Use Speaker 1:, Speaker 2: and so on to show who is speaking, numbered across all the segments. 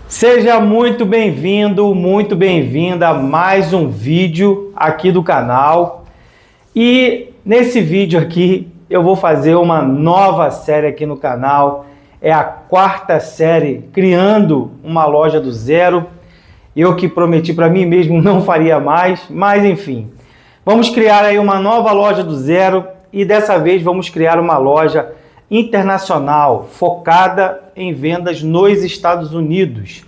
Speaker 1: Seja muito bem-vindo, muito bem-vinda a mais um vídeo aqui do canal. E nesse vídeo aqui eu vou fazer uma nova série aqui no canal. É a quarta série, criando uma loja do zero. Eu que prometi para mim mesmo não faria mais, mas enfim. Vamos criar aí uma nova loja do zero e dessa vez vamos criar uma loja internacional focada em vendas nos Estados Unidos.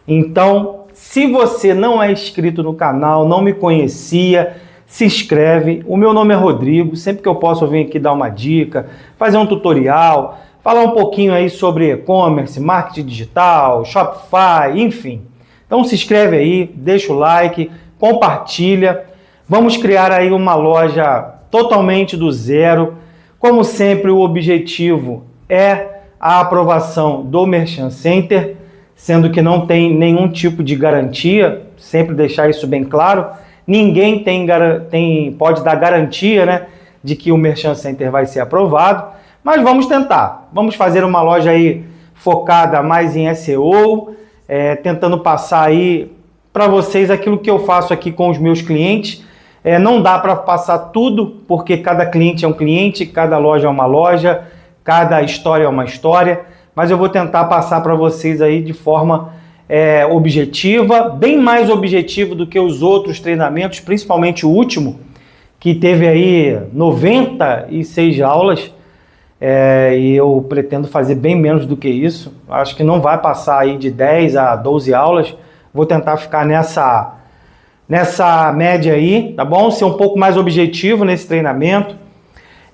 Speaker 1: Então, se você não é inscrito no canal, não me conhecia, se inscreve. O meu nome é Rodrigo, sempre que eu posso eu venho aqui dar uma dica, fazer um tutorial, falar um pouquinho aí sobre e-commerce, marketing digital, Shopify, enfim. Então se inscreve aí, deixa o like, compartilha. Vamos criar aí uma loja totalmente do zero. Como sempre, o objetivo é a aprovação do Merchant Center, sendo que não tem nenhum tipo de garantia, sempre deixar isso bem claro. Ninguém pode dar garantia, né, de que o Merchant Center vai ser aprovado, mas vamos tentar. Vamos fazer uma loja aí focada mais em SEO, tentando passar aí para vocês aquilo que eu faço aqui com os meus clientes. Não dá para passar tudo, porque cada cliente é um cliente, cada loja é uma loja, cada história é uma história, mas eu vou tentar passar para vocês aí de forma objetiva, bem mais objetivo do que os outros treinamentos, principalmente o último, que teve aí 96 aulas, e eu pretendo fazer bem menos do que isso. Acho que não vai passar aí de 10 a 12 aulas, vou tentar ficar nessa média aí, tá bom? Ser um pouco mais objetivo nesse treinamento.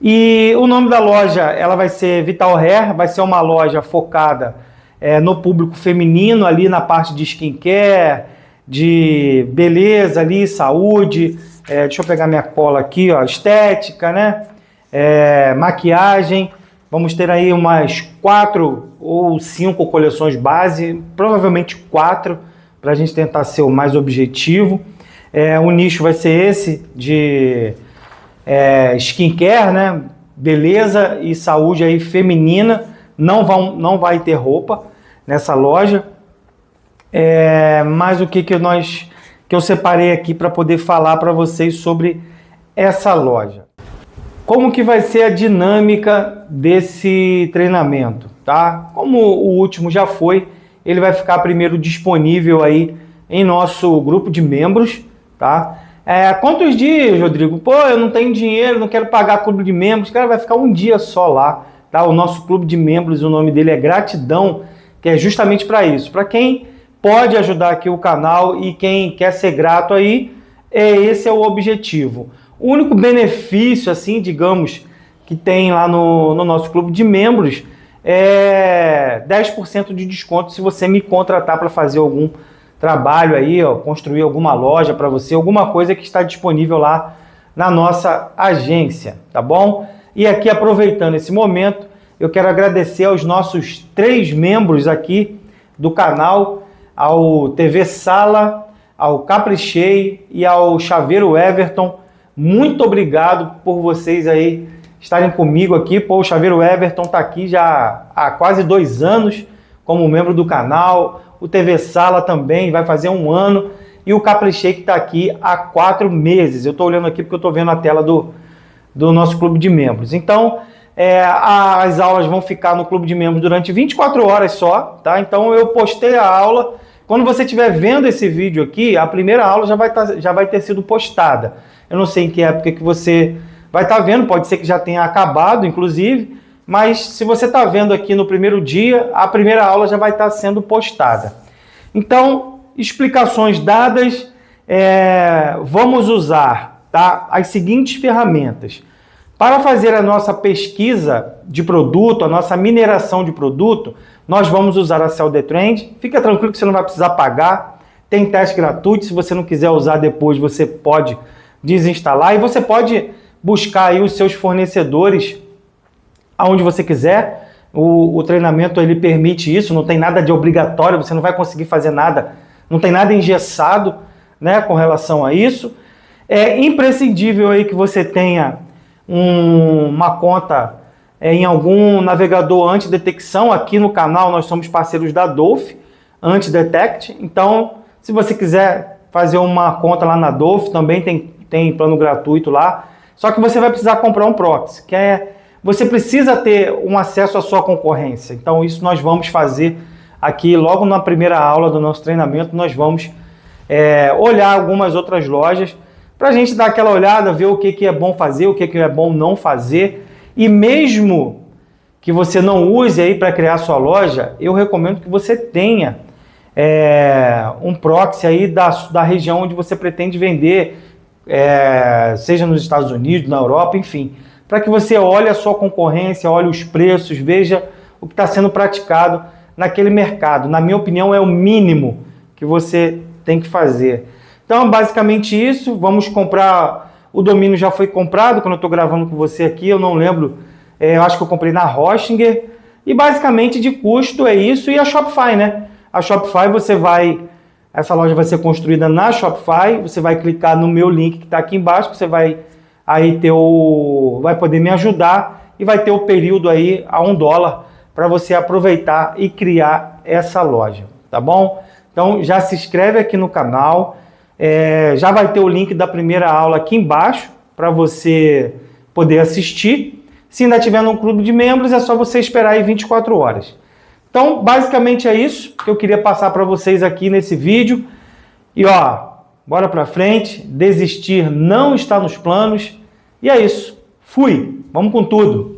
Speaker 1: E o nome da loja, ela vai ser Vital Hair, vai ser uma loja focada no público feminino, ali na parte de skincare, de beleza ali, saúde, deixa eu pegar minha cola aqui, ó, estética, né? Maquiagem. Vamos ter aí umas 4 ou 5 coleções base, provavelmente 4, para a gente tentar ser o mais objetivo. O nicho vai ser esse de skincare, né? Beleza e saúde aí feminina. Não vai ter roupa nessa loja. Mas o que eu separei aqui para poder falar para vocês sobre essa loja. Como que vai ser a dinâmica desse treinamento, tá? Como o último já foi, ele vai ficar primeiro disponível aí em nosso grupo de membros, tá? Quantos dias, Rodrigo? Pô, eu não tenho dinheiro, não quero pagar clube de membros. Cara, vai ficar um dia só lá, tá? O nosso clube de membros, o nome dele é Gratidão, que é justamente para isso. Para quem pode ajudar aqui o canal e quem quer ser grato aí, esse é o objetivo. O único benefício, assim, digamos, que tem lá no nosso clube de membros é 10% de desconto se você me contratar para fazer algum trabalho aí, ó, construir alguma loja para você, alguma coisa que está disponível lá na nossa agência, tá bom? E aqui, aproveitando esse momento, eu quero agradecer aos nossos 3 membros aqui do canal, ao TV Sala, ao Caprichei e ao Chaveiro Everton. Muito obrigado por vocês aí estarem comigo aqui. Pô, o Chaveiro Everton está aqui já há quase 2 anos como membro do canal. O TV Sala também vai fazer 1 ano. E o Caprichei que está aqui há 4 meses. Eu estou olhando aqui porque eu estou vendo a tela do nosso clube de membros. Então, as aulas vão ficar no clube de membros durante 24 horas só, tá? Então, eu postei a aula. Quando você estiver vendo esse vídeo aqui, a primeira aula já vai ter sido postada. Eu não sei em que época que você vai estar vendo, pode ser que já tenha acabado, inclusive, mas se você está vendo aqui no primeiro dia, a primeira aula já vai estar sendo postada. Então, explicações dadas, vamos usar, tá, as seguintes ferramentas. Para fazer a nossa pesquisa de produto, a nossa mineração de produto, nós vamos usar a Sell the Trend. Fica tranquilo que você não vai precisar pagar, tem teste gratuito, se você não quiser usar depois, você pode desinstalar e você pode buscar aí os seus fornecedores aonde você quiser. O treinamento ele permite isso, não tem nada de obrigatório, você não vai conseguir fazer nada, não tem nada engessado, né, com relação a isso. É imprescindível aí que você tenha uma conta em algum navegador antidetecção. Aqui no canal nós somos parceiros da Dolphin. anti-detect. Então, se você quiser fazer uma conta lá na Dolphin, também tem plano gratuito lá. Só que você vai precisar comprar um proxy, você precisa ter um acesso à sua concorrência. Então, isso nós vamos fazer aqui logo na primeira aula do nosso treinamento. Nós vamos olhar algumas outras lojas para a gente dar aquela olhada, ver o que é bom fazer, o que é bom não fazer. E mesmo que você não use aí para criar sua loja, eu recomendo que você tenha um proxy aí da região onde você pretende vender, seja nos Estados Unidos, na Europa, enfim, para que você olhe a sua concorrência, olhe os preços, veja o que está sendo praticado naquele mercado. Na minha opinião, é o mínimo que você tem que fazer. Então, basicamente isso. Vamos comprar, o domínio já foi comprado, quando eu estou gravando com você aqui, eu não lembro, eu acho que eu comprei na Hostinger, e basicamente de custo é isso, e a Shopify, né? A Shopify essa loja vai ser construída na Shopify, você vai clicar no meu link que está aqui embaixo, você vai aí vai poder me ajudar e vai ter o período aí a $1 para você aproveitar e criar essa loja, tá bom? Então já se inscreve aqui no canal, já vai ter o link da primeira aula aqui embaixo para você poder assistir. Se ainda tiver no clube de membros, é só você esperar aí 24 horas. Então, basicamente é isso que eu queria passar para vocês aqui nesse vídeo. E bora para frente, desistir não está nos planos. E é isso. Fui. Vamos com tudo.